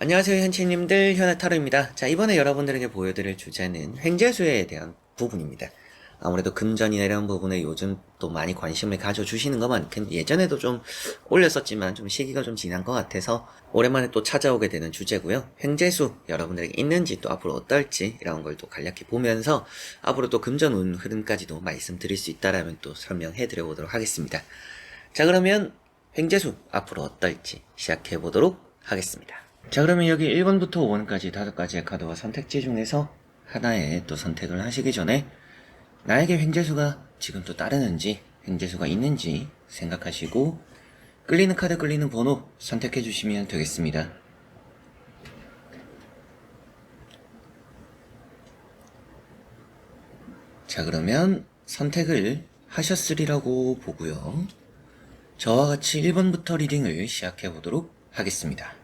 안녕하세요 현치님들, 현아타로입니다. 자, 이번에 여러분들에게 보여드릴 주제는 횡재수에 대한 부분입니다. 아무래도 금전이나 이런 부분에 요즘 또 많이 관심을 가져주시는 것만큼 예전에도 좀 올렸었지만 좀 시기가 좀 지난 것 같아서 오랜만에 또 찾아오게 되는 주제고요. 횡재수 여러분들에게 있는지 또 앞으로 어떨지 이런 걸 또 간략히 보면서 앞으로 또 금전운 흐름까지도 말씀드릴 수 있다라면 또 설명해 드려 보도록 하겠습니다. 자, 그러면 횡재수 앞으로 어떨지 시작해 보도록 하겠습니다. 자, 그러면 여기 1번부터 5번까지 5가지의 카드와 선택지 중에서 하나의 또 선택을 하시기 전에 나에게 횡재수가 지금 또 따르는지 횡재수가 있는지 생각하시고 끌리는 카드, 끌리는 번호 선택해 주시면 되겠습니다. 자, 그러면 선택을 하셨으리라고 보고요. 저와 같이 1번부터 리딩을 시작해 보도록 하겠습니다.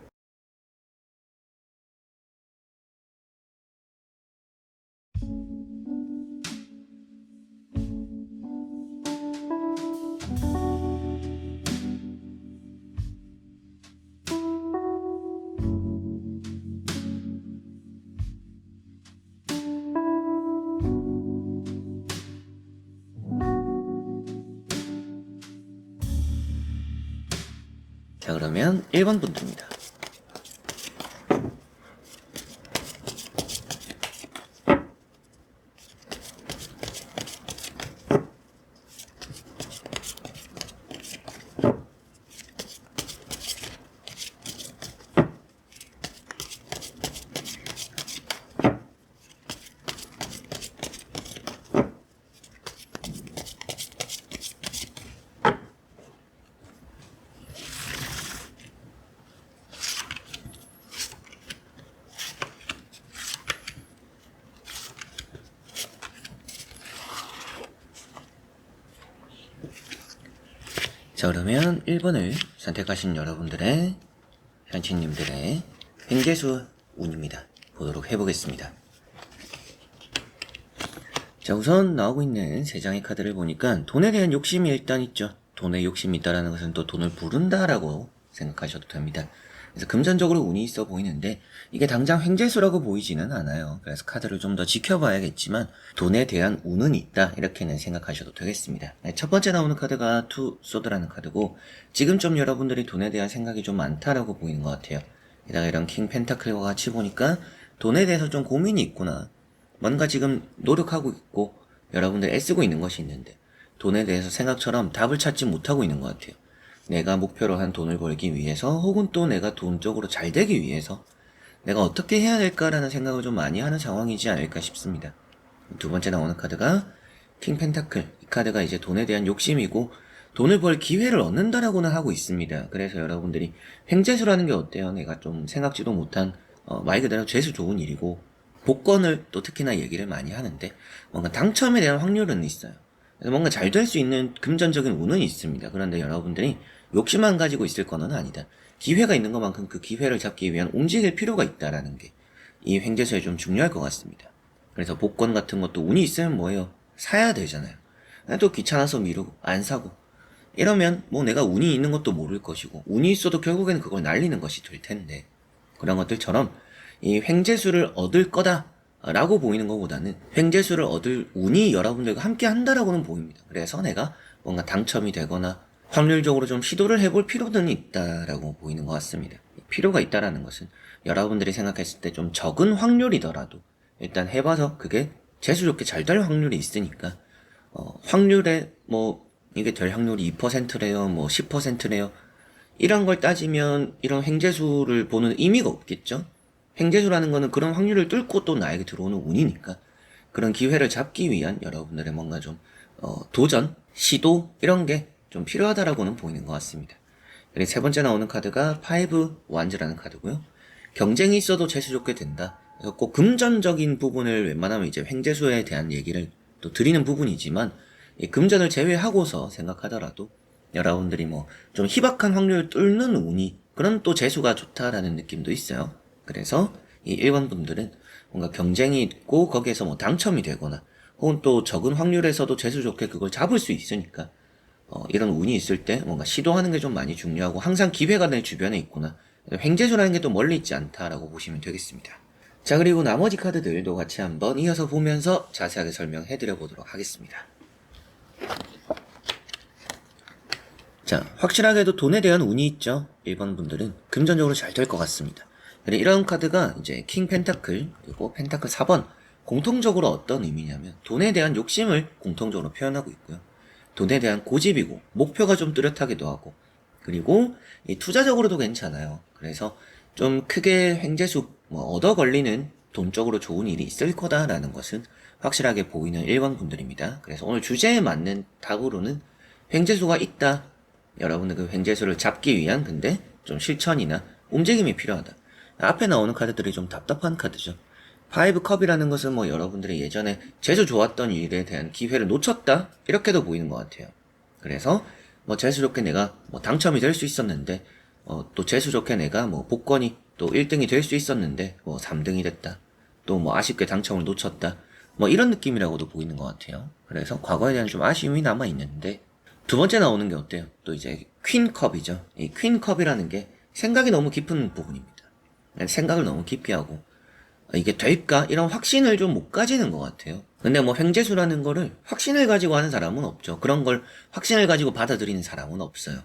자, 그러면 1번 분들입니다. 자, 그러면 1번을 선택하신 여러분들의 현치님들의 횡재수 운입니다. 보도록 해보겠습니다. 자, 우선 나오고 있는 3장의 카드를 보니까 돈에 대한 욕심이 일단 있죠. 돈에 욕심이 있다는 것은 또 돈을 부른다라고 생각하셔도 됩니다. 그래서 금전적으로 운이 있어 보이는데 이게 당장 횡재수라고 보이지는 않아요. 그래서 카드를 좀 더 지켜봐야겠지만 돈에 대한 운은 있다, 이렇게는 생각하셔도 되겠습니다. 첫 번째 나오는 카드가 투 소드라는 카드고 지금 좀 여러분들이 돈에 대한 생각이 좀 많다라고 보이는 것 같아요. 게다가 이런 킹 펜타클과 같이 보니까 돈에 대해서 좀 고민이 있구나, 뭔가 지금 노력하고 있고 여러분들 애쓰고 있는 것이 있는데 돈에 대해서 생각처럼 답을 찾지 못하고 있는 것 같아요. 내가 목표로 한 돈을 벌기 위해서 혹은 또 내가 돈적으로 잘 되기 위해서 내가 어떻게 해야 될까라는 생각을 좀 많이 하는 상황이지 않을까 싶습니다. 두 번째 나오는 카드가 킹 펜타클. 이 카드가 이제 돈에 대한 욕심이고 돈을 벌 기회를 얻는다라고는 하고 있습니다. 그래서 여러분들이 횡재수라는 게 어때요? 내가 좀 생각지도 못한 말 그대로 재수 좋은 일이고 복권을 또 특히나 얘기를 많이 하는데 뭔가 당첨에 대한 확률은 있어요. 그래서 뭔가 잘 될 수 있는 금전적인 운은 있습니다. 그런데 여러분들이 욕심만 가지고 있을 거는 아니다. 기회가 있는 것만큼 그 기회를 잡기 위한 움직일 필요가 있다라는 게 이 횡재수에 좀 중요할 것 같습니다. 그래서 복권 같은 것도 운이 있으면 뭐예요? 사야 되잖아요. 또 귀찮아서 미루고 안 사고 이러면 뭐 내가 운이 있는 것도 모를 것이고 운이 있어도 결국에는 그걸 날리는 것이 될 텐데, 그런 것들처럼 이 횡재수를 얻을 거다 라고 보이는 것보다는 횡재수를 얻을 운이 여러분들과 함께 한다라고는 보입니다. 그래서 내가 뭔가 당첨이 되거나 확률적으로 좀 시도를 해볼 필요는 있다라고 보이는 것 같습니다. 필요가 있다라는 것은 여러분들이 생각했을 때 좀 적은 확률이더라도 일단 해봐서 그게 재수 좋게 잘 될 확률이 있으니까 확률에 뭐 이게 될 확률이 2%래요 뭐 10%래요 이런 걸 따지면 이런 횡재수를 보는 의미가 없겠죠. 횡재수라는 거는 그런 확률을 뚫고 또 나에게 들어오는 운이니까 그런 기회를 잡기 위한 여러분들의 뭔가 좀 도전, 시도 이런 게 좀 필요하다라고는 보이는 것 같습니다. 그리고 세 번째 나오는 카드가 파이브 완즈라는 카드고요. 경쟁이 있어도 재수 좋게 된다. 그래서 꼭 금전적인 부분을 웬만하면 이제 횡재수에 대한 얘기를 또 드리는 부분이지만 이 금전을 제외하고서 생각하더라도 여러분들이 뭐 좀 희박한 확률을 뚫는 운이 그런 또 재수가 좋다라는 느낌도 있어요. 그래서 이 1번 분들은 뭔가 경쟁이 있고 거기에서 뭐 당첨이 되거나 혹은 또 적은 확률에서도 재수 좋게 그걸 잡을 수 있으니까 이런 운이 있을 때 뭔가 시도하는 게 좀 많이 중요하고 항상 기회가 내 주변에 있구나, 횡재수라는 게 또 멀리 있지 않다라고 보시면 되겠습니다. 자, 그리고 나머지 카드들도 같이 한번 이어서 보면서 자세하게 설명해 드려 보도록 하겠습니다. 자, 확실하게도 돈에 대한 운이 있죠. 1번 분들은 금전적으로 잘 될 것 같습니다. 그리고 이런 카드가 이제 킹 펜타클 그리고 펜타클 4번 공통적으로 어떤 의미냐면 돈에 대한 욕심을 공통적으로 표현하고 있고요. 돈에 대한 고집이고 목표가 좀 뚜렷하기도 하고, 그리고 이 투자적으로도 괜찮아요. 그래서 좀 크게 횡재수 얻어 걸리는 돈적으로 좋은 일이 있을 거다라는 것은 확실하게 보이는 1번 분들입니다. 그래서 오늘 주제에 맞는 답으로는 횡재수가 있다. 여러분들 그 횡재수를 잡기 위한 근데 좀 실천이나 움직임이 필요하다. 앞에 나오는 카드들이 좀 답답한 카드죠. 파이브 컵이라는 것은 여러분들이 예전에 재수 좋았던 일에 대한 기회를 놓쳤다? 이렇게도 보이는 것 같아요. 그래서 재수 좋게 내가 당첨이 될 수 있었는데, 또 재수 좋게 내가 복권이 또 1등이 될 수 있었는데 3등이 됐다. 또 아쉽게 당첨을 놓쳤다. 이런 느낌이라고도 보이는 것 같아요. 그래서 과거에 대한 좀 아쉬움이 남아 있는데, 두 번째 나오는 게 어때요? 또 이제 퀸컵이죠. 이 퀸컵이라는 게 생각이 너무 깊은 부분입니다. 생각을 너무 깊게 하고 이게 될까? 이런 확신을 좀 못 가지는 것 같아요. 근데 횡재수라는 거를 확신을 가지고 하는 사람은 없죠. 그런 걸 확신을 가지고 받아들이는 사람은 없어요.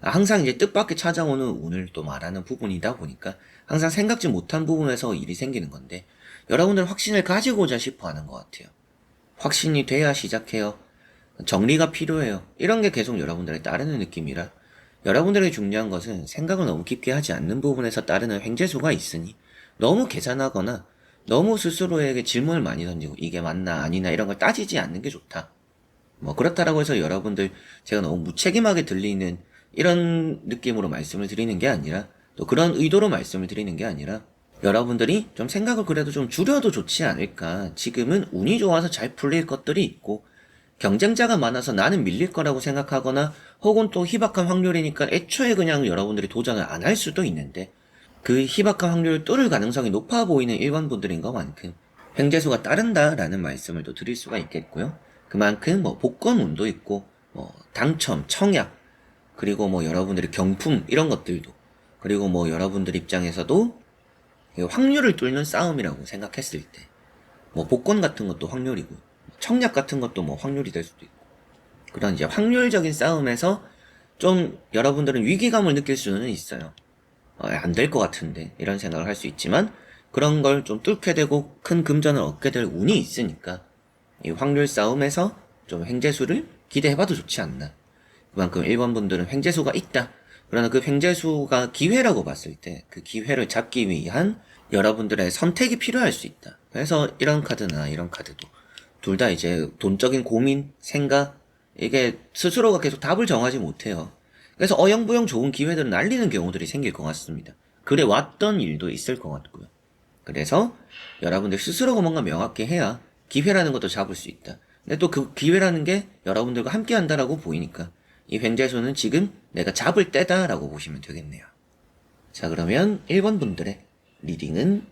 항상 이제 뜻밖의 찾아오는 운을 또 말하는 부분이다 보니까 항상 생각지 못한 부분에서 일이 생기는 건데, 여러분들 확신을 가지고자 싶어 하는 것 같아요. 확신이 돼야 시작해요. 정리가 필요해요. 이런 게 계속 여러분들에 따르는 느낌이라, 여러분들에게 중요한 것은 생각을 너무 깊게 하지 않는 부분에서 따르는 횡재수가 있으니 너무 계산하거나 너무 스스로에게 질문을 많이 던지고 이게 맞나 아니나 이런 걸 따지지 않는 게 좋다. 그렇다라고 해서 여러분들 제가 너무 무책임하게 들리는 이런 느낌으로 말씀을 드리는 게 아니라, 또 그런 의도로 말씀을 드리는 게 아니라, 여러분들이 좀 생각을 그래도 좀 줄여도 좋지 않을까. 지금은 운이 좋아서 잘 풀릴 것들이 있고, 경쟁자가 많아서 나는 밀릴 거라고 생각하거나, 혹은 또 희박한 확률이니까 애초에 그냥 여러분들이 도전을 안 할 수도 있는데, 그 희박한 확률을 뚫을 가능성이 높아 보이는 일반분들인 것만큼 횡재수가 따른다라는 말씀을 또 드릴 수가 있겠고요. 그만큼 복권운도 있고, 당첨, 청약, 그리고 여러분들의 경품 이런 것들도, 그리고 여러분들 입장에서도 확률을 뚫는 싸움이라고 생각했을 때, 복권 같은 것도 확률이고, 청약 같은 것도 확률이 될 수도 있고, 그런 이제 확률적인 싸움에서 좀 여러분들은 위기감을 느낄 수는 있어요. 안 될 것 같은데 이런 생각을 할 수 있지만, 그런 걸 좀 뚫게 되고 큰 금전을 얻게 될 운이 있으니까 이 확률 싸움에서 좀 횡재수를 기대해봐도 좋지 않나. 그만큼 1번 분들은 횡재수가 있다. 그러나 그 횡재수가 기회라고 봤을 때 그 기회를 잡기 위한 여러분들의 선택이 필요할 수 있다. 그래서 이런 카드나 이런 카드도 둘 다 이제 돈적인 고민, 생각, 이게 스스로가 계속 답을 정하지 못해요. 그래서 어영부영 좋은 기회들을 날리는 경우들이 생길 것 같습니다. 그래 왔던 일도 있을 것 같고요. 그래서 여러분들 스스로가 뭔가 명확히 해야 기회라는 것도 잡을 수 있다. 근데 또 그 기회라는 게 여러분들과 함께 한다라고 보이니까 이 횡재수는 지금 내가 잡을 때다라고 보시면 되겠네요. 자, 그러면 1번 분들의 리딩은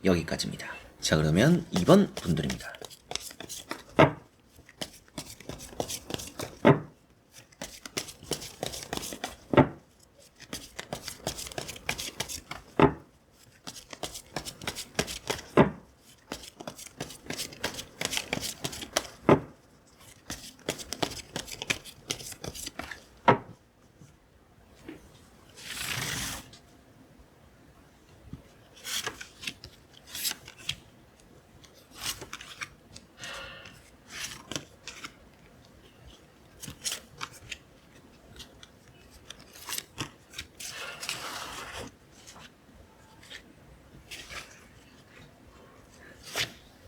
여기까지입니다. 자, 그러면 2번 분들입니다.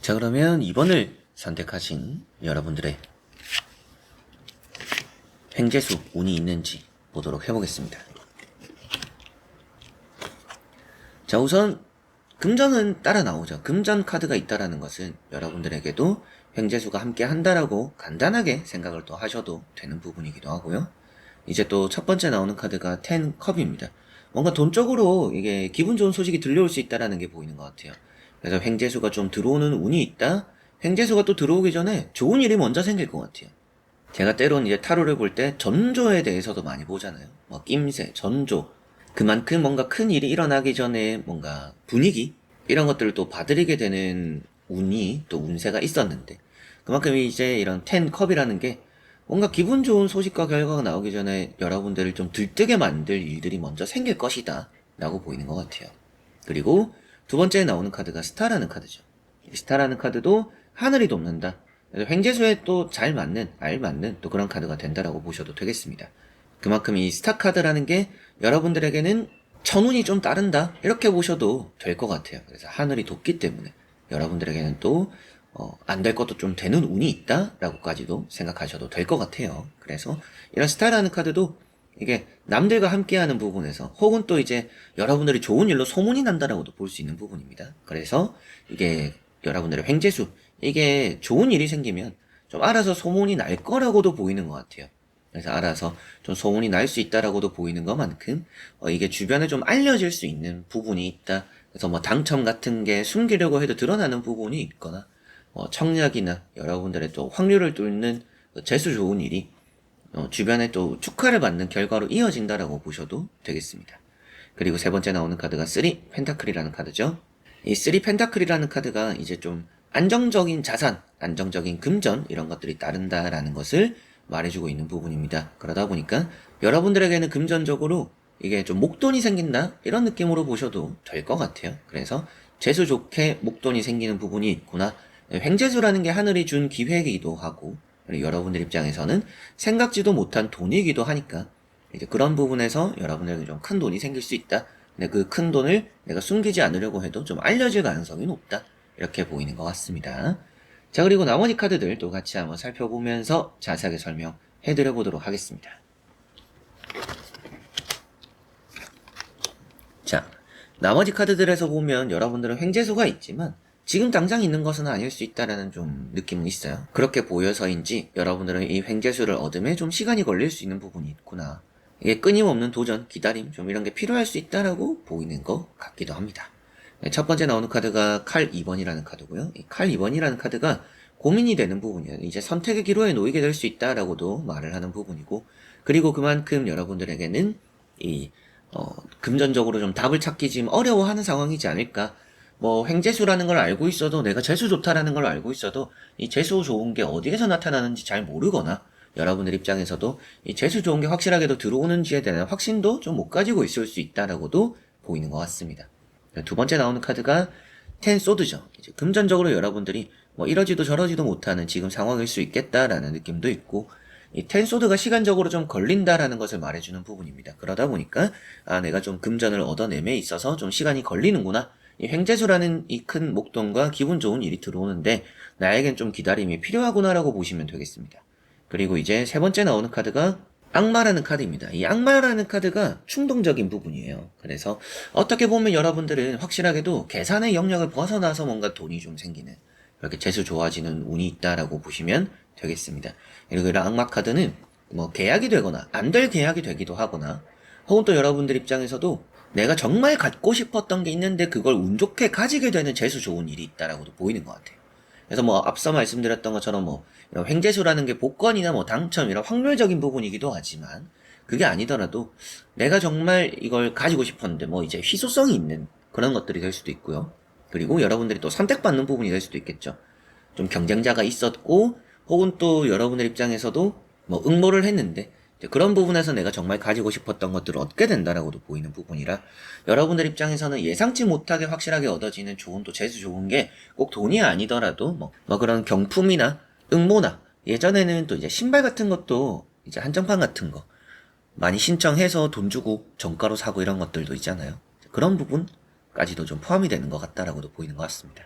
자, 그러면 2번을 선택하신 여러분들의 횡재수 운이 있는지 보도록 해보겠습니다. 자, 우선 금전은 따라 나오죠. 금전 카드가 있다라는 것은 여러분들에게도 횡재수가 함께 한다라고 간단하게 생각을 또 하셔도 되는 부분이기도 하고요. 이제 또 첫 번째 나오는 카드가 10컵입니다. 뭔가 돈적으로 이게 기분 좋은 소식이 들려올 수 있다라는 게 보이는 것 같아요. 그래서 횡재수가 좀 들어오는 운이 있다? 횡재수가 또 들어오기 전에 좋은 일이 먼저 생길 것 같아요. 제가 때론 이제 타로를 볼 때 전조에 대해서도 많이 보잖아요. 낌새, 전조, 그만큼 뭔가 큰 일이 일어나기 전에 뭔가 분위기 이런 것들을 또 봐드리게 되는 운이 또 운세가 있었는데 그만큼 이제 이런 10컵이라는 게 뭔가 기분 좋은 소식과 결과가 나오기 전에 여러분들을 좀 들뜨게 만들 일들이 먼저 생길 것이다 라고 보이는 것 같아요. 그리고 두 번째에 나오는 카드가 스타라는 카드죠. 스타라는 카드도 하늘이 돕는다. 그래서 횡재수에 또 잘 맞는, 알맞는 또 그런 카드가 된다라고 보셔도 되겠습니다. 그만큼 이 스타 카드라는 게 여러분들에게는 천운이 좀 따른다 이렇게 보셔도 될 것 같아요. 그래서 하늘이 돕기 때문에 여러분들에게는 또 안 될 것도 좀 되는 운이 있다라고까지도 생각하셔도 될 것 같아요. 그래서 이런 스타라는 카드도 이게 남들과 함께하는 부분에서 혹은 또 이제 여러분들이 좋은 일로 소문이 난다라고도 볼 수 있는 부분입니다. 그래서 이게 여러분들의 횡재수 이게 좋은 일이 생기면 좀 알아서 소문이 날 거라고도 보이는 것 같아요. 그래서 알아서 좀 소문이 날 수 있다라고도 보이는 것만큼 이게 주변에 좀 알려질 수 있는 부분이 있다. 그래서 뭐 당첨 같은 게 숨기려고 해도 드러나는 부분이 있거나 청약이나 여러분들의 또 확률을 뚫는 재수 좋은 일이 주변에 또 축하를 받는 결과로 이어진다라고 보셔도 되겠습니다. 그리고 세 번째 나오는 카드가 3 펜타클이라는 카드죠. 이 3 펜타클이라는 카드가 이제 좀 안정적인 자산, 안정적인 금전 이런 것들이 따른다라는 것을 말해주고 있는 부분입니다. 그러다 보니까 여러분들에게는 금전적으로 이게 좀 목돈이 생긴다 이런 느낌으로 보셔도 될 것 같아요. 그래서 재수 좋게 목돈이 생기는 부분이 있구나. 횡재수라는 게 하늘이 준 기회이기도 하고 여러분들 입장에서는 생각지도 못한 돈이기도 하니까 이제 그런 부분에서 여러분들에게 좀 큰 돈이 생길 수 있다. 근데 그 큰 돈을 내가 숨기지 않으려고 해도 좀 알려질 가능성이 높다. 이렇게 보이는 것 같습니다. 자, 그리고 나머지 카드들도 같이 한번 살펴보면서 자세하게 설명해드려 보도록 하겠습니다. 자, 나머지 카드들에서 보면 여러분들은 횡재수가 있지만 지금 당장 있는 것은 아닐 수 있다라는 좀 느낌은 있어요. 그렇게 보여서인지 여러분들은 이 횡재수를 얻음에 좀 시간이 걸릴 수 있는 부분이 있구나. 이게 끊임없는 도전, 기다림, 좀 이런 게 필요할 수 있다라고 보이는 것 같기도 합니다. 첫 번째 나오는 카드가 칼 2번이라는 카드고요. 이 칼 2번이라는 카드가 고민이 되는 부분이에요. 이제 선택의 기로에 놓이게 될 수 있다라고도 말을 하는 부분이고, 그리고 그만큼 여러분들에게는 이 금전적으로 좀 답을 찾기 지금 어려워하는 상황이지 않을까. 뭐 횡재수라는 걸 알고 있어도 내가 재수 좋다라는 걸 알고 있어도 이 재수 좋은 게 어디에서 나타나는지 잘 모르거나 여러분들 입장에서도 이 재수 좋은 게 확실하게도 들어오는지에 대한 확신도 좀 못 가지고 있을 수 있다라고도 보이는 것 같습니다. 두 번째 나오는 카드가 텐 소드죠. 이제 금전적으로 여러분들이 뭐 이러지도 저러지도 못하는 지금 상황일 수 있겠다라는 느낌도 있고 이 텐 소드가 시간적으로 좀 걸린다라는 것을 말해주는 부분입니다. 그러다 보니까 내가 좀 금전을 얻어냄에 있어서 좀 시간이 걸리는구나. 이 횡재수라는 이 큰 목돈과 기분 좋은 일이 들어오는데 나에겐 좀 기다림이 필요하구나라고 보시면 되겠습니다. 그리고 이제 세 번째 나오는 카드가 악마라는 카드입니다. 이 악마라는 카드가 충동적인 부분이에요. 그래서 어떻게 보면 여러분들은 확실하게도 계산의 영역을 벗어나서 뭔가 돈이 좀 생기는 그렇게 재수 좋아지는 운이 있다라고 보시면 되겠습니다. 그리고 이런 악마 카드는 뭐 계약이 되거나 안 될 계약이 되기도 하거나 혹은 또 여러분들 입장에서도 내가 정말 갖고 싶었던 게 있는데 그걸 운 좋게 가지게 되는 재수 좋은 일이 있다라고도 보이는 것 같아요. 그래서 뭐 앞서 말씀드렸던 것처럼 뭐 이런 횡재수라는 게 복권이나 뭐 당첨 이런 확률적인 부분이기도 하지만 그게 아니더라도 내가 정말 이걸 가지고 싶었는데 뭐 이제 희소성이 있는 그런 것들이 될 수도 있고요. 그리고 여러분들이 또 선택받는 부분이 될 수도 있겠죠. 좀 경쟁자가 있었고 혹은 또 여러분들 입장에서도 뭐 응모를 했는데 그런 부분에서 내가 정말 가지고 싶었던 것들을 얻게 된다라고도 보이는 부분이라 여러분들 입장에서는 예상치 못하게 확실하게 얻어지는 좋은 또 재수 좋은 게 꼭 돈이 아니더라도 뭐 그런 경품이나 응모나 예전에는 또 이제 신발 같은 것도 이제 한정판 같은 거 많이 신청해서 돈 주고 정가로 사고 이런 것들도 있잖아요. 그런 부분까지도 좀 포함이 되는 것 같다라고도 보이는 것 같습니다.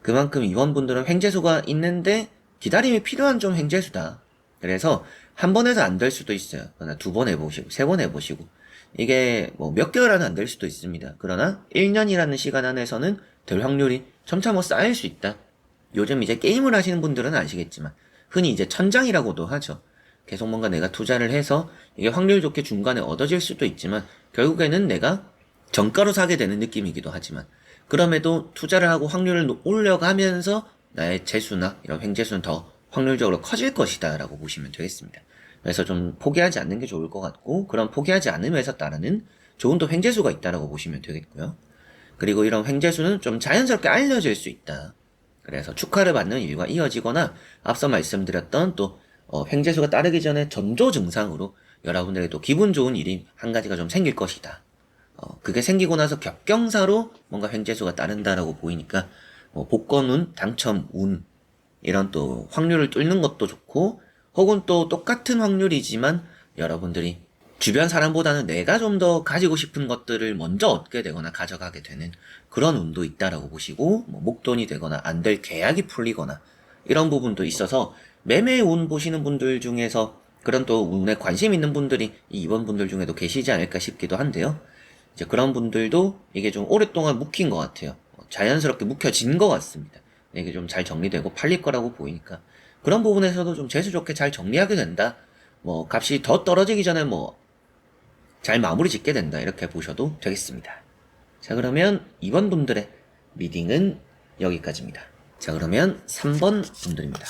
그만큼 이번 분들은 횡재수가 있는데 기다림이 필요한 좀 횡재수다. 그래서 한 번 해서 안 될 수도 있어요. 그러나 두 번 해보시고, 세 번 해보시고. 이게 뭐 몇 개월 안에 안 될 수도 있습니다. 그러나 1년이라는 시간 안에서는 될 확률이 점차 뭐 쌓일 수 있다. 요즘 이제 게임을 하시는 분들은 아시겠지만, 흔히 이제 천장이라고도 하죠. 계속 뭔가 내가 투자를 해서 이게 확률 좋게 중간에 얻어질 수도 있지만, 결국에는 내가 정가로 사게 되는 느낌이기도 하지만, 그럼에도 투자를 하고 확률을 올려가면서 나의 재수나 이런 횡재수는 더 확률적으로 커질 것이다 라고 보시면 되겠습니다. 그래서 좀 포기하지 않는 게 좋을 것 같고 그런 포기하지 않음에서 따르는 좋은 또 횡재수가 있다라고 보시면 되겠고요. 그리고 이런 횡재수는 좀 자연스럽게 알려질 수 있다. 그래서 축하를 받는 일과 이어지거나 앞서 말씀드렸던 또 횡재수가 따르기 전에 전조 증상으로 여러분들에게 또 기분 좋은 일이 한 가지가 좀 생길 것이다. 그게 생기고 나서 겹경사로 뭔가 횡재수가 따른다라고 보이니까 복권운, 당첨운 이런 또 확률을 뚫는 것도 좋고 혹은 또 똑같은 확률이지만 여러분들이 주변 사람보다는 내가 좀 더 가지고 싶은 것들을 먼저 얻게 되거나 가져가게 되는 그런 운도 있다라고 보시고 목돈이 되거나 안 될 계약이 풀리거나 이런 부분도 있어서 매매 운 보시는 분들 중에서 그런 또 운에 관심 있는 분들이 이번 분들 중에도 계시지 않을까 싶기도 한데요. 이제 그런 분들도 이게 좀 오랫동안 묵힌 것 같아요. 자연스럽게 묵혀진 것 같습니다. 이게 좀 잘 정리되고 팔릴 거라고 보이니까 그런 부분에서도 좀 재수 좋게 잘 정리하게 된다. 값이 더 떨어지기 전에 잘 마무리 짓게 된다. 이렇게 보셔도 되겠습니다. 자, 그러면 2번 분들의 리딩은 여기까지입니다. 자, 그러면 3번 분들입니다.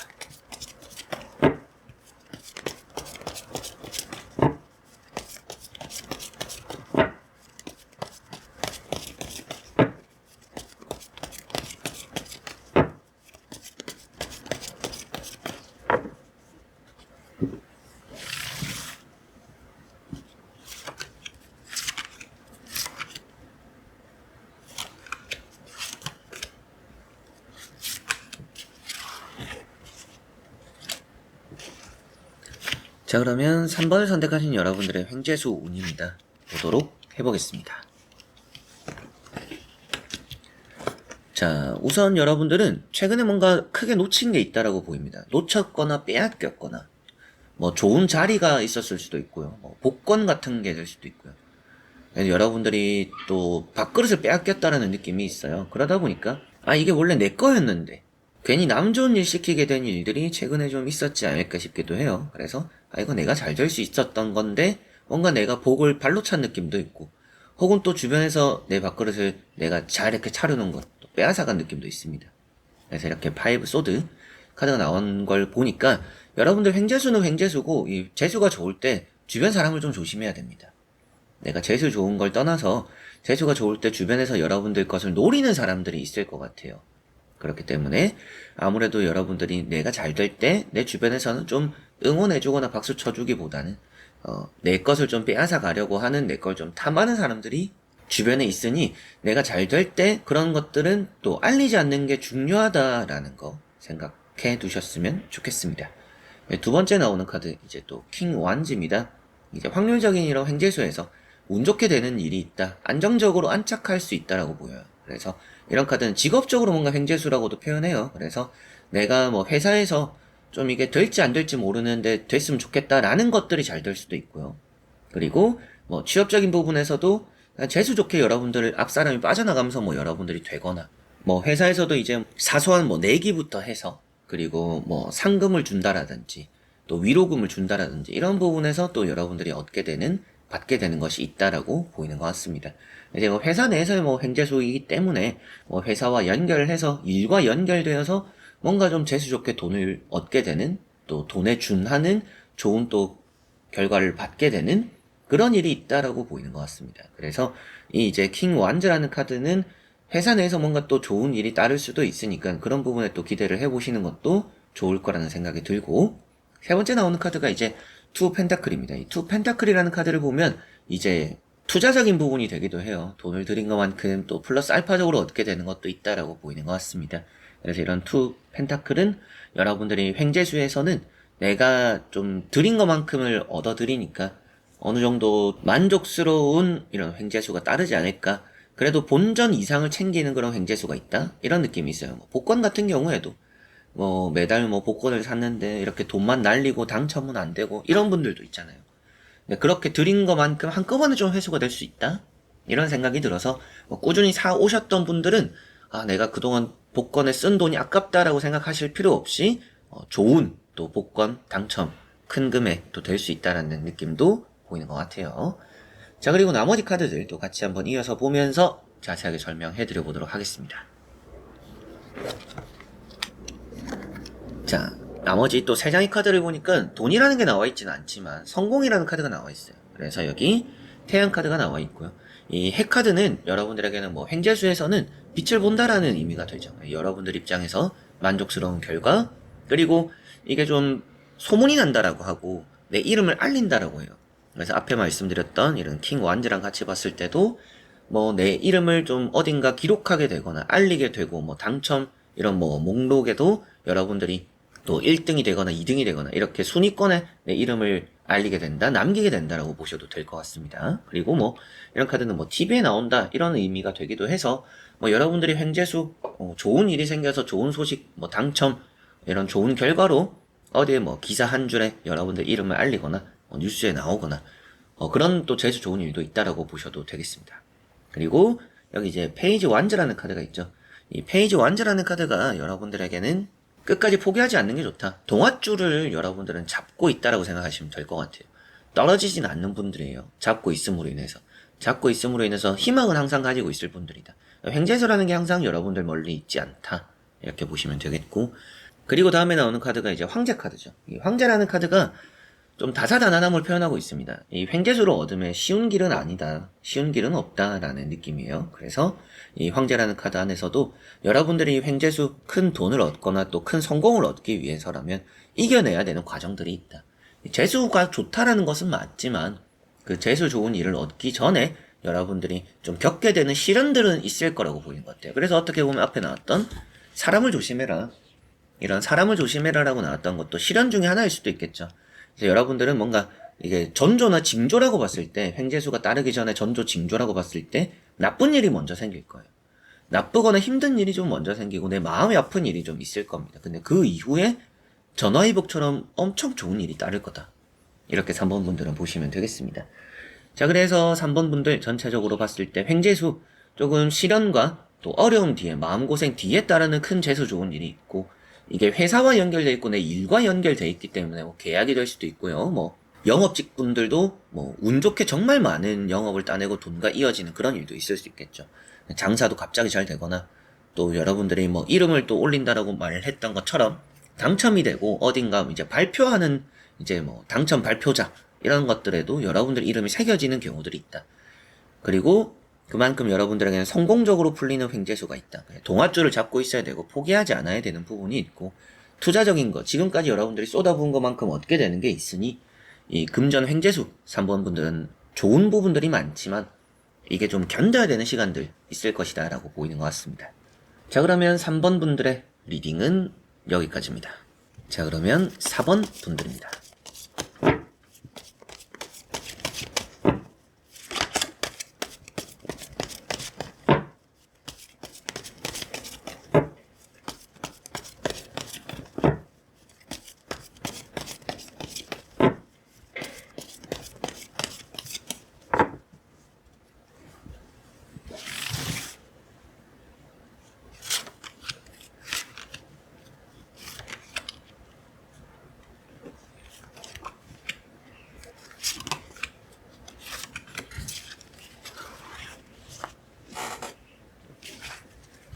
자, 그러면 3번을 선택하신 여러분들의 횡재수 운입니다. 보도록 해보겠습니다. 자, 우선 여러분들은 최근에 뭔가 크게 놓친 게 있다라고 보입니다. 놓쳤거나 빼앗겼거나 좋은 자리가 있었을 수도 있고요. 복권 같은 게 될 수도 있고요. 여러분들이 또 밥그릇을 빼앗겼다라는 느낌이 있어요. 그러다 보니까 이게 원래 내 거였는데 괜히 남 좋은 일 시키게 된 일들이 최근에 좀 있었지 않을까 싶기도 해요. 그래서 이거 내가 잘 될 수 있었던 건데 뭔가 내가 복을 발로 찬 느낌도 있고 혹은 또 주변에서 내 밥그릇을 내가 잘 이렇게 차려놓은 것도 빼앗아간 느낌도 있습니다. 그래서 이렇게 파이브 소드 카드가 나온 걸 보니까 여러분들 횡재수는 횡재수고 이 재수가 좋을 때 주변 사람을 좀 조심해야 됩니다. 내가 재수 좋은 걸 떠나서 재수가 좋을 때 주변에서 여러분들 것을 노리는 사람들이 있을 것 같아요. 그렇기 때문에 아무래도 여러분들이 내가 잘 될 때 내 주변에서는 좀 응원해주거나 박수 쳐주기보다는 내 것을 좀 빼앗아 가려고 하는 내 걸 좀 탐하는 사람들이 주변에 있으니 내가 잘 될 때 그런 것들은 또 알리지 않는 게 중요하다라는 거 생각해 두셨으면 좋겠습니다. 두 번째 나오는 카드 이제 또 킹 완즈입니다. 이제 확률적인 이런 횡재수에서 운 좋게 되는 일이 있다. 안정적으로 안착할 수 있다라고 보여요. 그래서 이런 카드는 직업적으로 뭔가 횡재수라고도 표현해요. 그래서 내가 회사에서 좀 이게 될지 안 될지 모르는데 됐으면 좋겠다라는 것들이 잘 될 수도 있고요. 그리고 취업적인 부분에서도 재수 좋게 여러분들 앞 사람이 빠져나가면서 여러분들이 되거나 회사에서도 이제 사소한 내기부터 해서 그리고 상금을 준다라든지 또 위로금을 준다라든지 이런 부분에서 또 여러분들이 받게 되는 것이 있다라고 보이는 것 같습니다. 이제 회사 내에서의 횡재수이기 때문에 회사와 연결해서 일과 연결되어서 뭔가 좀 재수 좋게 돈을 얻게 되는 또 돈에 준하는 좋은 또 결과를 받게 되는 그런 일이 있다라고 보이는 것 같습니다. 그래서 이 이제 킹 완즈라는 카드는 회사 내에서 뭔가 또 좋은 일이 따를 수도 있으니까 그런 부분에 또 기대를 해보시는 것도 좋을 거라는 생각이 들고 세 번째 나오는 카드가 이제 투 펜타클입니다. 이 투 펜타클이라는 카드를 보면 이제 투자적인 부분이 되기도 해요. 돈을 들인 것만큼 또 플러스 알파적으로 얻게 되는 것도 있다라고 보이는 것 같습니다. 그래서 이런 투 펜타클은 여러분들이 횡재수에서는 내가 좀 들인 것만큼을 얻어들이니까 어느 정도 만족스러운 이런 횡재수가 따르지 않을까. 그래도 본전 이상을 챙기는 그런 횡재수가 있다? 이런 느낌이 있어요. 복권 같은 경우에도 매달 복권을 샀는데 이렇게 돈만 날리고 당첨은 안 되고 이런 분들도 있잖아요. 그렇게 들인 것만큼 한꺼번에 좀 회수가 될 수 있다? 이런 생각이 들어서 꾸준히 사 오셨던 분들은 내가 그동안 복권에 쓴 돈이 아깝다라고 생각하실 필요 없이 좋은 또 복권 당첨 큰 금액도 될 수 있다라는 느낌도 보이는 것 같아요. 자, 그리고 나머지 카드들 또 같이 한번 이어서 보면서 자세하게 설명해 드려 보도록 하겠습니다. 자, 나머지 또 3장의 카드를 보니까 돈이라는 게 나와 있지는 않지만 성공이라는 카드가 나와 있어요. 그래서 여기 태양 카드가 나와 있고요. 이 해카드는 여러분들에게는 뭐 횡재수에서는 빛을 본다라는 의미가 되죠. 여러분들 입장에서 만족스러운 결과, 그리고 이게 좀 소문이 난다라고 하고 내 이름을 알린다라고 해요. 그래서 앞에 말씀드렸던 이런 킹 완즈랑 같이 봤을 때도 뭐 내 이름을 좀 어딘가 기록하게 되거나 알리게 되고 뭐 당첨 이런 뭐 목록에도 여러분들이 또 1등이 되거나 2등이 되거나 이렇게 순위권에 내 이름을 알리게 된다, 남기게 된다라고 보셔도 될 것 같습니다. 그리고 뭐 이런 카드는 뭐 TV에 나온다 이런 의미가 되기도 해서 뭐 여러분들이 횡재수 좋은 일이 생겨서 좋은 소식 뭐 당첨 이런 좋은 결과로 어디에 뭐 기사 한 줄에 여러분들 이름을 알리거나 뉴스에 나오거나 그런 또 재수 좋은 일도 있다라고 보셔도 되겠습니다. 그리고 여기 이제 페이지 완즈라는 카드가 있죠. 이 페이지 완즈라는 카드가 여러분들에게는 끝까지 포기하지 않는 게 좋다. 동아줄을 여러분들은 잡고 있다라고 생각하시면 될 것 같아요. 떨어지진 않는 분들이에요. 잡고 있음으로 인해서 희망은 항상 가지고 있을 분들이다. 횡재수라는 게 항상 여러분들 멀리 있지 않다. 이렇게 보시면 되겠고, 그리고 다음에 나오는 카드가 이제 황제 카드죠. 이 황제라는 카드가 좀 다사다난함을 표현하고 있습니다. 이 횡재수를 얻으면 쉬운 길은 아니다. 쉬운 길은 없다라는 느낌이에요. 그래서 이 황제라는 카드 안에서도 여러분들이 횡재수 큰 돈을 얻거나 또 큰 성공을 얻기 위해서라면 이겨내야 되는 과정들이 있다. 재수가 좋다라는 것은 맞지만 그 재수 좋은 일을 얻기 전에 여러분들이 좀 겪게 되는 시련들은 있을 거라고 보이는 것 같아요. 그래서 어떻게 보면 앞에 나왔던 사람을 조심해라. 이런 사람을 조심해라라고 나왔던 것도 시련 중에 하나일 수도 있겠죠. 그래서 여러분들은 뭔가 이게 전조나 징조라고 봤을 때, 횡재수가 따르기 전에 전조 징조라고 봤을 때 나쁜 일이 먼저 생길 거예요. 나쁘거나 힘든 일이 좀 먼저 생기고 내 마음이 아픈 일이 좀 있을 겁니다. 근데 그 이후에 전화위복처럼 엄청 좋은 일이 따를 거다. 이렇게 3번 분들은 보시면 되겠습니다. 자, 그래서 3번 분들 전체적으로 봤을 때 횡재수 조금 시련과 또 어려움 뒤에, 마음고생 뒤에 따르는 큰 재수 좋은 일이 있고, 이게 회사와 연결돼 있고 내 일과 연결돼 있기 때문에 뭐 계약이 될 수도 있고요. 뭐 영업직 분들도 뭐 운 좋게 정말 많은 영업을 따내고 돈과 이어지는 그런 일도 있을 수 있겠죠. 장사도 갑자기 잘 되거나 또 여러분들이 뭐 이름을 또 올린다라고 말을 했던 것처럼 당첨이 되고 어딘가 이제 발표하는 이제 뭐 당첨 발표자 이런 것들에도 여러분들 이름이 새겨지는 경우들이 있다. 그리고 그만큼 여러분들에게는 성공적으로 풀리는 횡재수가 있다. 동아줄을 잡고 있어야 되고 포기하지 않아야 되는 부분이 있고, 투자적인 거, 지금까지 여러분들이 쏟아부은 것만큼 얻게 되는 게 있으니 이 금전 횡재수 3번 분들은 좋은 부분들이 많지만 이게 좀 견뎌야 되는 시간들 있을 것이다 라고 보이는 것 같습니다. 자, 그러면 3번 분들의 리딩은 여기까지입니다. 자, 그러면 4번 분들입니다.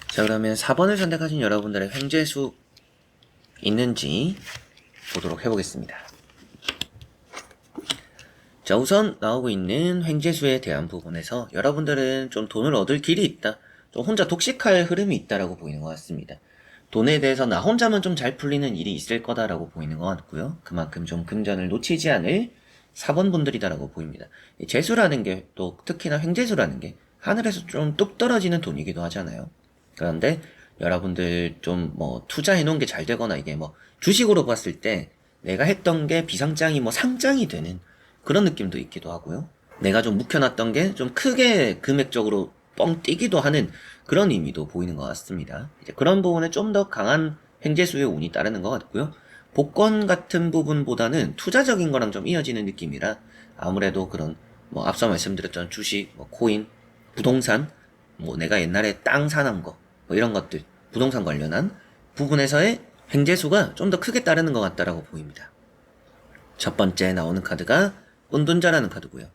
자, 그러면 4번을 선택하신 여러분들의 횡재수 있는지 보도록 해보겠습니다. 자, 우선 나오고 있는 횡재수에 대한 부분에서 여러분들은 좀 돈을 얻을 길이 있다, 좀 혼자 독식할 흐름이 있다라고 보이는 것 같습니다. 돈에 대해서 나 혼자만 좀 잘 풀리는 일이 있을 거다라고 보이는 것 같고요. 그만큼 좀 금전을 놓치지 않을 4번 분들이다라고 보입니다. 이 재수라는 게, 또 특히나 횡재수라는 게 하늘에서 좀 뚝 떨어지는 돈이기도 하잖아요. 그런데 여러분들 좀 뭐 투자해 놓은 게 잘 되거나 이게 뭐 주식으로 봤을 때 내가 했던 게 비상장이 뭐 상장이 되는 그런 느낌도 있기도 하고요. 내가 좀 묵혀놨던 게 좀 크게 금액적으로 뻥 뛰기도 하는 그런 의미도 보이는 것 같습니다. 이제 그런 부분에 좀 더 강한 횡재수의 운이 따르는 것 같고요. 복권 같은 부분보다는 투자적인 거랑 좀 이어지는 느낌이라 아무래도 그런 뭐 앞서 말씀드렸던 주식, 뭐 코인, 부동산, 뭐 내가 옛날에 땅 사놓은 거, 뭐 이런 것들, 부동산 관련한 부분에서의 횡재수가 좀 더 크게 따르는 것 같다라고 보입니다. 첫 번째 나오는 카드가 은둔자라는 카드고요.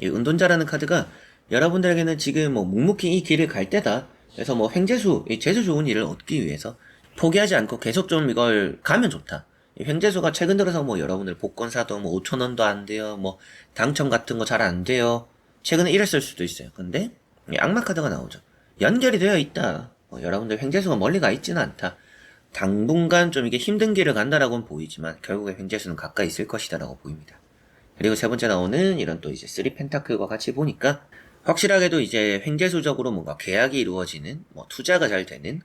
이 은둔자라는 카드가 여러분들에게는 지금 뭐 묵묵히 이 길을 갈 때다. 그래서 뭐 횡재수, 이 재수 좋은 일을 얻기 위해서 포기하지 않고 계속 좀 이걸 가면 좋다. 이 횡재수가 최근 들어서 뭐 여러분들 복권 사도 뭐 5,000원도 안 돼요. 뭐 당첨 같은 거 잘 안 돼요. 최근에 이랬을 수도 있어요. 근데 이 악마 카드가 나오죠. 연결이 되어 있다. 여러분들 횡재수가 멀리 가 있지는 않다. 당분간 좀 이게 힘든 길을 간다라고는 보이지만 결국에 횡재수는 가까이 있을 것이다라고 보입니다. 그리고 세 번째 나오는 이런 또 이제 3 펜타클과 같이 보니까 확실하게도 이제 횡재수적으로 뭔가 계약이 이루어지는, 투자가 잘 되는,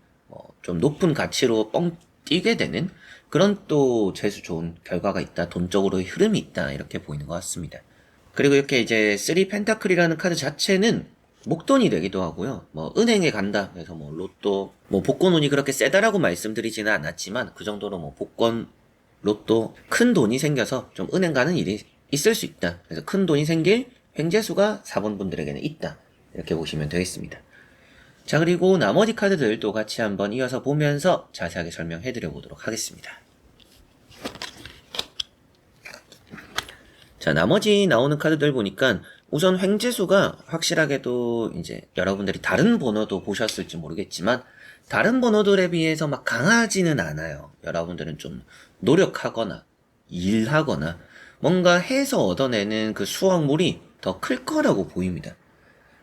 좀 높은 가치로 뻥 뛰게 되는 그런 또 재수 좋은 결과가 있다. 돈적으로의 흐름이 있다. 이렇게 보이는 것 같습니다. 그리고 이렇게 이제 3 펜타클이라는 카드 자체는 목돈이 되기도 하고요. 은행에 간다. 그래서 로또, 복권운이 그렇게 세다라고 말씀드리지는 않았지만 그 정도로 복권, 로또 큰 돈이 생겨서 좀 은행 가는 일이 있을 수 있다. 그래서 큰 돈이 생길 횡재수가 4번 분들에게는 있다. 이렇게 보시면 되겠습니다. 자, 그리고 나머지 카드들도 같이 한번 이어서 보면서 자세하게 설명해 드려 보도록 하겠습니다. 자, 나머지 나오는 카드들 보니까 우선 횡재수가 확실하게도 이제 여러분들이 다른 번호도 보셨을지 모르겠지만 다른 번호들에 비해서 막 강하지는 않아요. 여러분들은 좀 노력하거나 일하거나 뭔가 해서 얻어내는 그 수확물이 더 클 거라고 보입니다.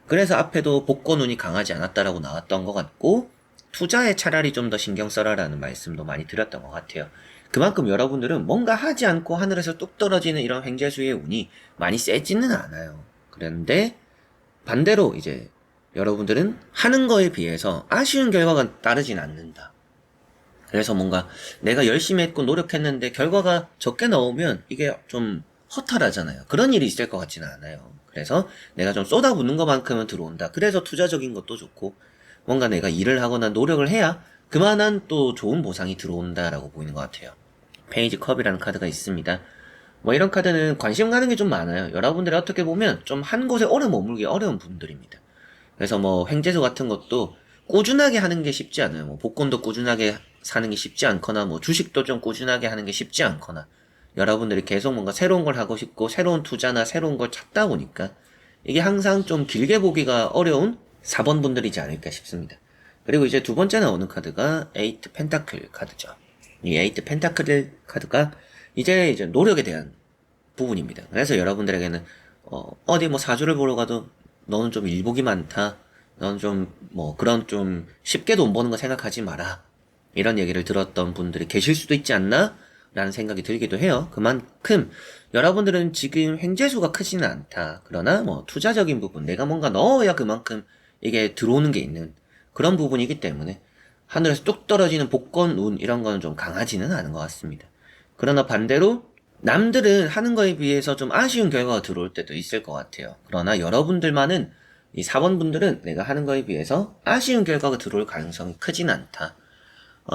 그래서 앞에도 복권운이 강하지 않았다라고 나왔던 것 같고 투자에 차라리 좀 더 신경 써라라는 말씀도 많이 드렸던 것 같아요. 그만큼 여러분들은 뭔가 하지 않고 하늘에서 뚝 떨어지는 이런 횡재수의 운이 많이 세지는 않아요. 그런데 반대로 이제 여러분들은 하는 거에 비해서 아쉬운 결과가 따르진 않는다. 그래서 뭔가 내가 열심히 했고 노력했는데 결과가 적게 나오면 이게 좀 허탈하잖아요. 그런 일이 있을 것 같지는 않아요. 그래서 내가 좀 쏟아붓는 것만큼은 들어온다. 그래서 투자적인 것도 좋고 뭔가 내가 일을 하거나 노력을 해야 그만한 또 좋은 보상이 들어온다라고 보이는 것 같아요. 페이지 컵이라는 카드가 있습니다. 이런 카드는 관심 가는 게 좀 많아요. 여러분들이 어떻게 보면 좀 한 곳에 오래 머물기 어려운 분들입니다. 그래서 횡재수 같은 것도 꾸준하게 하는 게 쉽지 않아요. 복권도 꾸준하게 사는 게 쉽지 않거나 주식도 좀 꾸준하게 하는 게 쉽지 않거나 여러분들이 계속 뭔가 새로운 걸 하고 싶고 새로운 투자나 새로운 걸 찾다 보니까 이게 항상 좀 길게 보기가 어려운 4번 분들이지 않을까 싶습니다. 그리고 이제 두 번째 나오는 카드가 8 펜타클 카드죠. 이 8 펜타클 카드가 이제 노력에 대한 부분입니다. 그래서 여러분들에게는 어디 사주를 보러 가도 너는 좀 일복이 많다. 너는 좀 그런 좀 쉽게 돈 버는 거 생각하지 마라. 이런 얘기를 들었던 분들이 계실 수도 있지 않나? 라는 생각이 들기도 해요. 그만큼 여러분들은 지금 횡재수가 크지는 않다. 그러나 투자적인 부분, 내가 뭔가 넣어야 그만큼 이게 들어오는 게 있는 그런 부분이기 때문에 하늘에서 뚝 떨어지는 복권 운 이런 거는 좀 강하지는 않은 것 같습니다. 그러나 반대로 남들은 하는 거에 비해서 좀 아쉬운 결과가 들어올 때도 있을 것 같아요. 그러나 여러분들만은 이 4번 분들은 내가 하는 거에 비해서 아쉬운 결과가 들어올 가능성이 크진 않다.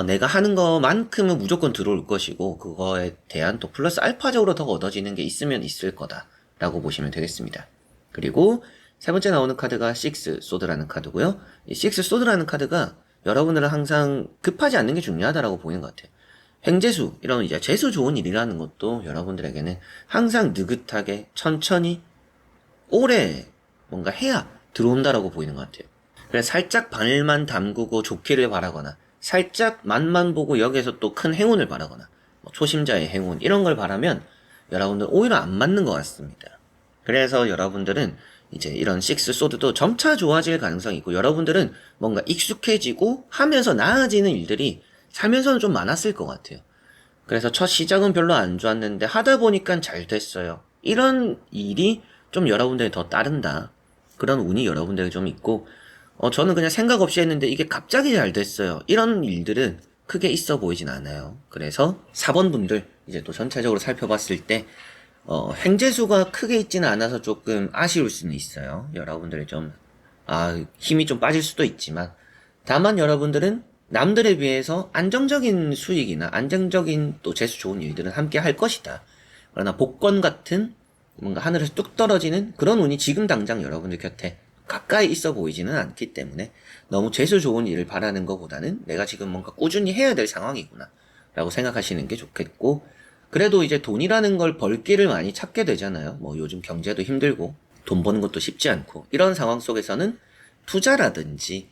내가 하는 것만큼은 무조건 들어올 것이고 그거에 대한 또 플러스 알파적으로 더 얻어지는 게 있으면 있을 거다 라고 보시면 되겠습니다. 그리고 세 번째 나오는 카드가 6 소드라는 카드고요. 이 6 소드라는 카드가 여러분들은 항상 급하지 않는 게 중요하다라고 보이는 것 같아요. 횡재수, 이런 이제 재수 좋은 일이라는 것도 여러분들에게는 항상 느긋하게 천천히 오래 뭔가 해야 들어온다라고 보이는 것 같아요. 그래서 살짝 바늘만 담그고 좋기를 바라거나 살짝 맛만 보고 여기에서 또 큰 행운을 바라거나 초심자의 행운 이런 걸 바라면 여러분들 오히려 안 맞는 것 같습니다. 그래서 여러분들은 이제 이런 6 소드도 점차 좋아질 가능성이 있고 여러분들은 뭔가 익숙해지고 하면서 나아지는 일들이 살면서는 좀 많았을 것 같아요. 그래서 첫 시작은 별로 안 좋았는데 하다 보니까 잘 됐어요. 이런 일이 좀 여러분들이 더 따른다. 그런 운이 여러분들에게 좀 있고 저는 그냥 생각 없이 했는데 이게 갑자기 잘 됐어요. 이런 일들은 크게 있어 보이진 않아요. 그래서 4번 분들 이제 또 전체적으로 살펴봤을 때 횡재수가 크게 있지는 않아서 조금 아쉬울 수는 있어요. 여러분들이 좀 힘이 좀 빠질 수도 있지만 다만 여러분들은 남들에 비해서 안정적인 수익이나 안정적인 또 재수 좋은 일들은 함께 할 것이다. 그러나 복권 같은 뭔가 하늘에서 뚝 떨어지는 그런 운이 지금 당장 여러분들 곁에 가까이 있어 보이지는 않기 때문에 너무 재수 좋은 일을 바라는 것보다는 내가 지금 뭔가 꾸준히 해야 될 상황이구나 라고 생각하시는 게 좋겠고 그래도 이제 돈이라는 걸 벌 길을 많이 찾게 되잖아요. 요즘 경제도 힘들고 돈 버는 것도 쉽지 않고 이런 상황 속에서는 투자라든지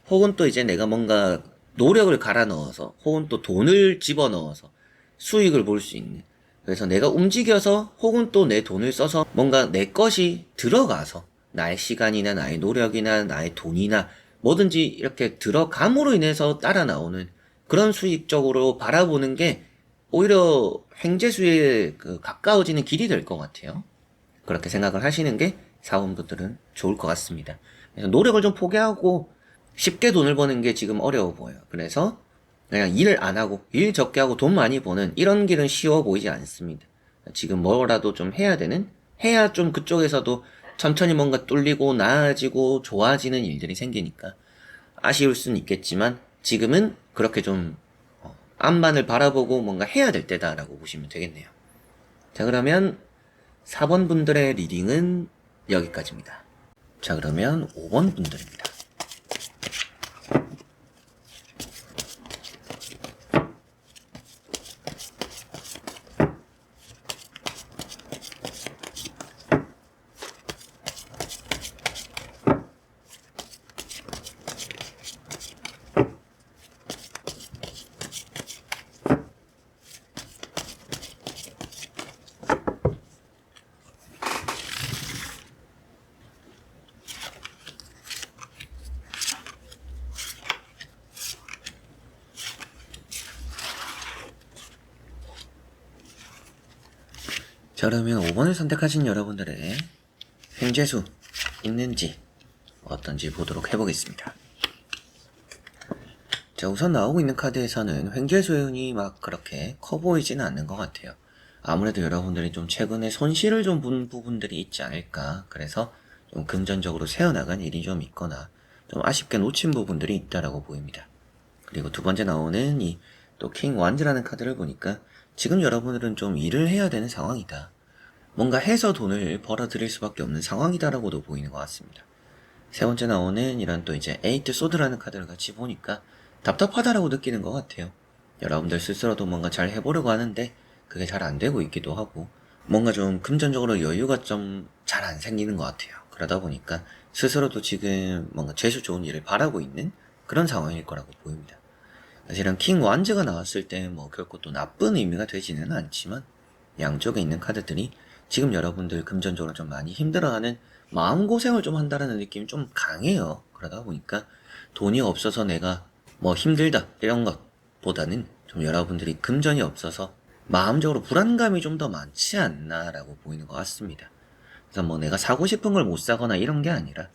혹은 또 이제 내가 뭔가 노력을 갈아 넣어서 혹은 또 돈을 집어 넣어서 수익을 볼 수 있는 그래서 내가 움직여서 혹은 또 내 돈을 써서 뭔가 내 것이 들어가서 나의 시간이나 나의 노력이나 나의 돈이나 뭐든지 이렇게 들어감으로 인해서 따라 나오는 그런 수익적으로 바라보는 게 오히려 횡재수에 가까워지는 길이 될 것 같아요. 그렇게 생각을 하시는 게 사원분들은 좋을 것 같습니다. 그래서 노력을 좀 포기하고 쉽게 돈을 버는 게 지금 어려워 보여요. 그래서 그냥 일 안 하고 일 적게 하고 돈 많이 버는 이런 길은 쉬워 보이지 않습니다. 지금 뭐라도 좀 해야 좀 그쪽에서도 천천히 뭔가 뚫리고 나아지고 좋아지는 일들이 생기니까 아쉬울 수는 있겠지만 지금은 그렇게 좀 앞만을 바라보고 뭔가 해야 될 때다라고 보시면 되겠네요. 자, 그러면 4번 분들의 리딩은 여기까지입니다. 자, 그러면 5번 분들입니다. 자, 그러면 5번을 선택하신 여러분들의 횡재수 있는지 어떤지 보도록 해보겠습니다. 자, 우선 나오고 있는 카드에서는 횡재수의 운이 막 그렇게 커 보이지는 않는 것 같아요. 아무래도 여러분들이 좀 최근에 손실을 좀 본 부분들이 있지 않을까. 그래서 좀 금전적으로 새어나간 일이 좀 있거나 좀 아쉽게 놓친 부분들이 있다라고 보입니다. 그리고 두 번째 나오는 이 또 킹 완즈라는 카드를 보니까 지금 여러분들은 좀 일을 해야 되는 상황이다. 뭔가 해서 돈을 벌어들일 수밖에 없는 상황이다라고도 보이는 것 같습니다. 세 번째 나오는 이런 또 이제 에이트 소드라는 카드를 같이 보니까 답답하다라고 느끼는 것 같아요. 여러분들 스스로도 뭔가 잘 해보려고 하는데 그게 잘 안 되고 있기도 하고 뭔가 좀 금전적으로 여유가 좀 잘 안 생기는 것 같아요. 그러다 보니까 스스로도 지금 뭔가 재수 좋은 일을 바라고 있는 그런 상황일 거라고 보입니다. 사실은 킹 완즈가 나왔을 때 뭐 결코 또 나쁜 의미가 되지는 않지만 양쪽에 있는 카드들이 지금 여러분들 금전적으로 좀 많이 힘들어하는 마음고생을 좀 한다라는 느낌이 좀 강해요. 그러다 보니까 돈이 없어서 내가 뭐 힘들다 이런 것보다는 좀 여러분들이 금전이 없어서 마음적으로 불안감이 좀 더 많지 않나라고 보이는 것 같습니다. 그래서 뭐 내가 사고 싶은 걸 못 사거나 이런 게 아니라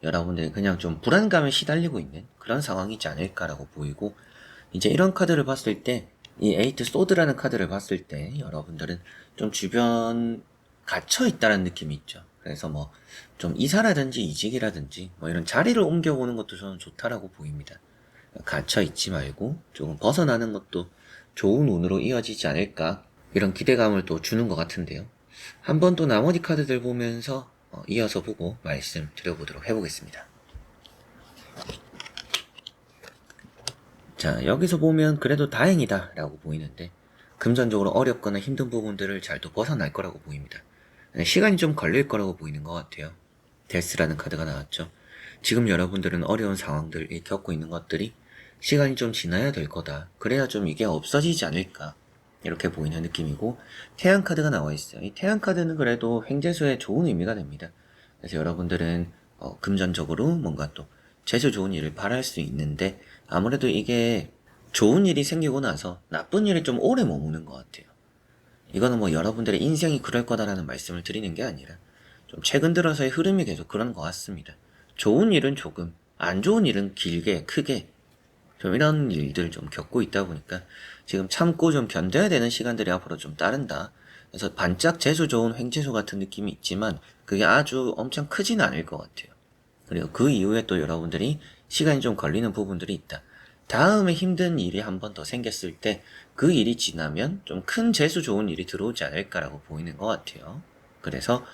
여러분들이 그냥 좀 불안감에 시달리고 있는 그런 상황이지 않을까라고 보이고 이제 이런 카드를 봤을 때 이 에이트 소드라는 카드를 봤을 때 여러분들은 좀 주변 갇혀 있다는 느낌이 있죠. 그래서 뭐 좀 이사라든지 이직이라든지 뭐 이런 자리를 옮겨보는 것도 저는 좋다라고 보입니다. 갇혀 있지 말고 조금 벗어나는 것도 좋은 운으로 이어지지 않을까 이런 기대감을 또 주는 것 같은데요. 한번 또 나머지 카드들 보면서 이어서 보고 말씀 드려보도록 해보겠습니다. 자, 여기서 보면 그래도 다행이다 라고 보이는데 금전적으로 어렵거나 힘든 부분들을 잘 또 벗어날 거라고 보입니다. 시간이 좀 걸릴 거라고 보이는 것 같아요. 데스라는 카드가 나왔죠. 지금 여러분들은 어려운 상황들이 겪고 있는 것들이 시간이 좀 지나야 될 거다. 그래야 좀 이게 없어지지 않을까 이렇게 보이는 느낌이고 태양 카드가 나와 있어요. 이 태양 카드는 그래도 횡재수에 좋은 의미가 됩니다. 그래서 여러분들은 금전적으로 뭔가 또 재수 좋은 일을 바랄 수 있는데 아무래도 이게 좋은 일이 생기고 나서 나쁜 일이 좀 오래 머무는 것 같아요. 이거는 뭐 여러분들의 인생이 그럴 거다라는 말씀을 드리는 게 아니라 좀 최근 들어서의 흐름이 계속 그런 것 같습니다. 좋은 일은 조금, 안 좋은 일은 길게, 크게 좀 이런 일들을 좀 겪고 있다 보니까 지금 참고 좀 견뎌야 되는 시간들이 앞으로 좀 따른다. 그래서 반짝 재수 좋은 횡재수 같은 느낌이 있지만 그게 아주 엄청 크지는 않을 것 같아요. 그리고 그 이후에 또 여러분들이 시간이 좀 걸리는 부분들이 있다. 다음에 힘든 일이 한 번 더 생겼을 때 그 일이 지나면 좀 큰 재수 좋은 일이 들어오지 않을까라고 보이는 것 같아요. 그래서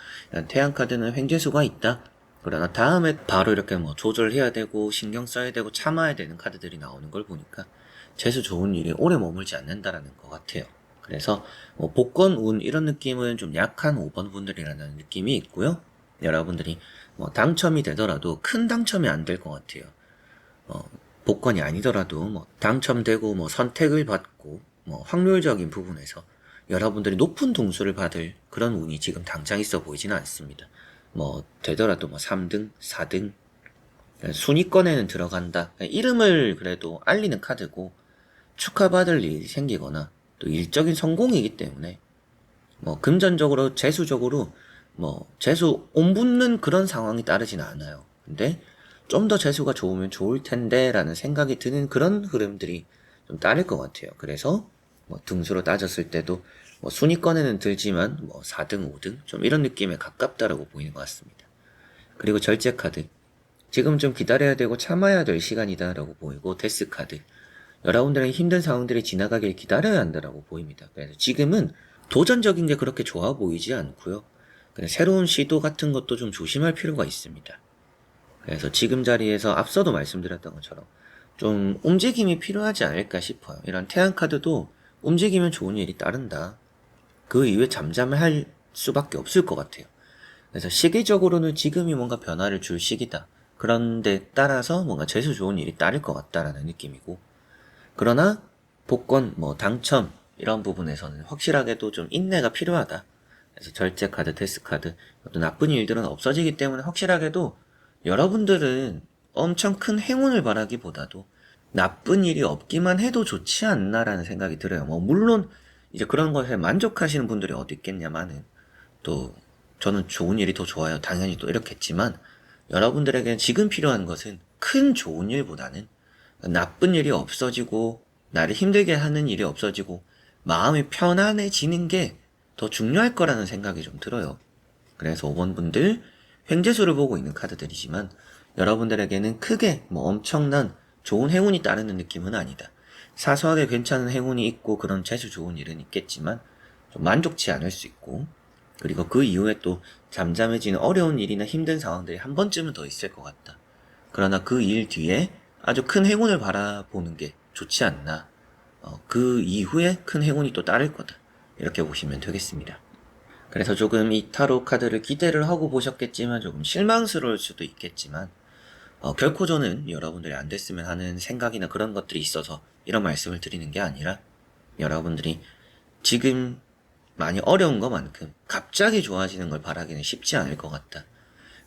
태양 카드는 횡재수가 있다. 그러나 다음에 바로 이렇게 뭐 조절해야 되고 신경 써야 되고 참아야 되는 카드들이 나오는 걸 보니까 재수 좋은 일이 오래 머물지 않는다라는 것 같아요. 그래서 뭐 복권 운 이런 느낌은 좀 약한 5번 분들이라는 느낌이 있고요. 여러분들이 뭐 당첨이 되더라도 큰 당첨이 안 될 것 같아요. 복권이 아니더라도 뭐 당첨되고 뭐 선택을 받고 뭐 확률적인 부분에서 여러분들이 높은 등수를 받을 그런 운이 지금 당장 있어 보이지는 않습니다. 뭐 되더라도 뭐 3등, 4등 순위권에는 들어간다. 이름을 그래도 알리는 카드고 축하받을 일이 생기거나 또 일적인 성공이기 때문에 뭐 금전적으로 재수적으로 뭐 재수 옴붙는 그런 상황이 따르진 않아요. 근데 좀 더 재수가 좋으면 좋을 텐데 라는 생각이 드는 그런 흐름들이 좀 따를 것 같아요. 그래서 뭐 등수로 따졌을 때도 뭐 순위권에는 들지만 뭐 4등, 5등 좀 이런 느낌에 가깝다라고 보이는 것 같습니다. 그리고 절제 카드. 지금 좀 기다려야 되고 참아야 될 시간이다라고 보이고 데스 카드. 여러분들의 힘든 상황들이 지나가길 기다려야 한다라고 보입니다. 그래서 지금은 도전적인 게 그렇게 좋아 보이지 않고요. 그냥 새로운 시도 같은 것도 좀 조심할 필요가 있습니다. 그래서 지금 자리에서 앞서도 말씀드렸던 것처럼 좀 움직임이 필요하지 않을까 싶어요. 이런 태양 카드도 움직이면 좋은 일이 따른다. 그 이후에 잠잠할 수밖에 없을 것 같아요. 그래서 시기적으로는 지금이 뭔가 변화를 줄 시기다. 그런데 따라서 뭔가 재수 좋은 일이 따를 것 같다라는 느낌이고, 그러나 복권, 뭐 당첨 이런 부분에서는 확실하게도 좀 인내가 필요하다. 그래서 절제 카드, 데스 카드, 어떤 나쁜 일들은 없어지기 때문에 확실하게도 여러분들은 엄청 큰 행운을 바라기보다도 나쁜 일이 없기만 해도 좋지 않나라는 생각이 들어요. 뭐 물론 이제 그런 것에 만족하시는 분들이 어디 있겠냐마는 또 저는 좋은 일이 더 좋아요. 당연히 또 이렇겠지만 여러분들에게는 지금 필요한 것은 큰 좋은 일보다는 나쁜 일이 없어지고 나를 힘들게 하는 일이 없어지고 마음이 편안해지는 게 더 중요할 거라는 생각이 좀 들어요. 그래서 5번 분들 횡재수를 보고 있는 카드들이지만 여러분들에게는 크게 뭐 엄청난 좋은 행운이 따르는 느낌은 아니다. 사소하게 괜찮은 행운이 있고 그런 재수 좋은 일은 있겠지만 좀 만족치 않을 수 있고, 그리고 그 이후에 또 잠잠해지는 어려운 일이나 힘든 상황들이 한 번쯤은 더 있을 것 같다. 그러나 그 일 뒤에 아주 큰 행운을 바라보는 게 좋지 않나. 그 이후에 큰 행운이 또 따를 거다. 이렇게 보시면 되겠습니다. 그래서 조금 이 타로 카드를 기대를 하고 보셨겠지만 조금 실망스러울 수도 있겠지만 결코 저는 여러분들이 안 됐으면 하는 생각이나 그런 것들이 있어서 이런 말씀을 드리는 게 아니라, 여러분들이 지금 많이 어려운 것만큼 갑자기 좋아지는 걸 바라기는 쉽지 않을 것 같다.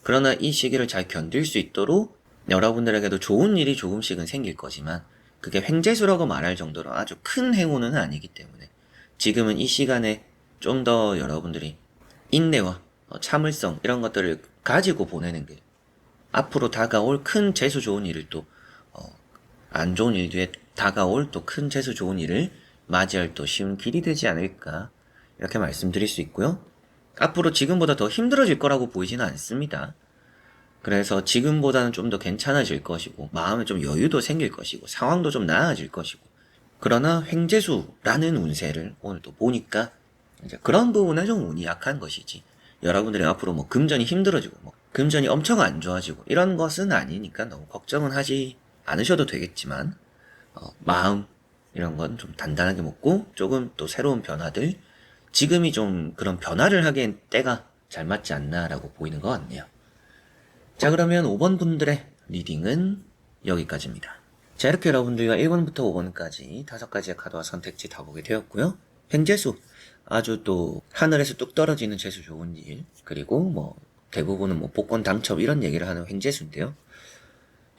그러나 이 시기를 잘 견딜 수 있도록 여러분들에게도 좋은 일이 조금씩은 생길 거지만 그게 횡재수라고 말할 정도로 아주 큰 행운은 아니기 때문에 지금은 이 시간에 좀 더 여러분들이 인내와 참을성 이런 것들을 가지고 보내는 게 앞으로 다가올 큰 재수 좋은 일을 또 안 좋은 일 뒤에 다가올 또 큰 재수 좋은 일을 맞이할 또 쉬운 길이 되지 않을까, 이렇게 말씀드릴 수 있고요. 앞으로 지금보다 더 힘들어질 거라고 보이지는 않습니다. 그래서 지금보다는 좀 더 괜찮아질 것이고 마음에 좀 여유도 생길 것이고 상황도 좀 나아질 것이고, 그러나 횡재수라는 운세를 오늘 또 보니까 이제 그런 부분에 좀 운이 약한 것이지, 여러분들이 앞으로 뭐 금전이 힘들어지고 뭐 금전이 엄청 안 좋아지고 이런 것은 아니니까 너무 걱정은 하지 않으셔도 되겠지만 마음 이런 건 좀 단단하게 먹고 조금 또 새로운 변화들, 지금이 좀 그런 변화를 하기엔 때가 잘 맞지 않나라고 보이는 것 같네요. 자, 그러면 5번 분들의 리딩은 여기까지입니다. 자, 이렇게 여러분들과 1번부터 5번까지 5가지의 카드와 선택지 다 보게 되었고요. 횡재수, 아주 또 하늘에서 뚝 떨어지는 재수 좋은 일, 그리고 뭐 대부분은 뭐 복권 당첨 이런 얘기를 하는 횡재수인데요.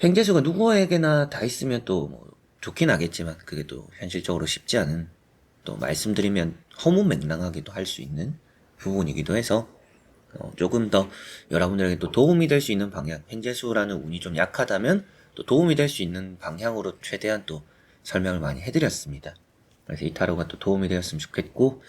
횡재수가 누구에게나 다 있으면 또 뭐 좋긴 하겠지만 그게 또 현실적으로 쉽지 않은, 또 말씀드리면 허무맹랑하기도 할 수 있는 부분이기도 해서 조금 더 여러분들에게 또 도움이 될 수 있는 방향, 횡재수라는 운이 좀 약하다면 또 도움이 될 수 있는 방향으로 최대한 또 설명을 많이 해드렸습니다. 그래서 이 타로가 또 도움이 되었으면 좋겠고,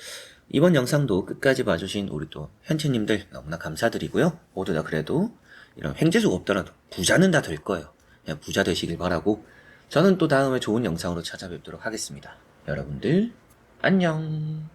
이번 영상도 끝까지 봐주신 우리 또 현치님들 너무나 감사드리고요. 모두 다 그래도 이런 횡재수가 없더라도 부자는 다 될 거예요. 그냥 부자 되시길 바라고, 저는 또 다음에 좋은 영상으로 찾아뵙도록 하겠습니다. 여러분들 안녕.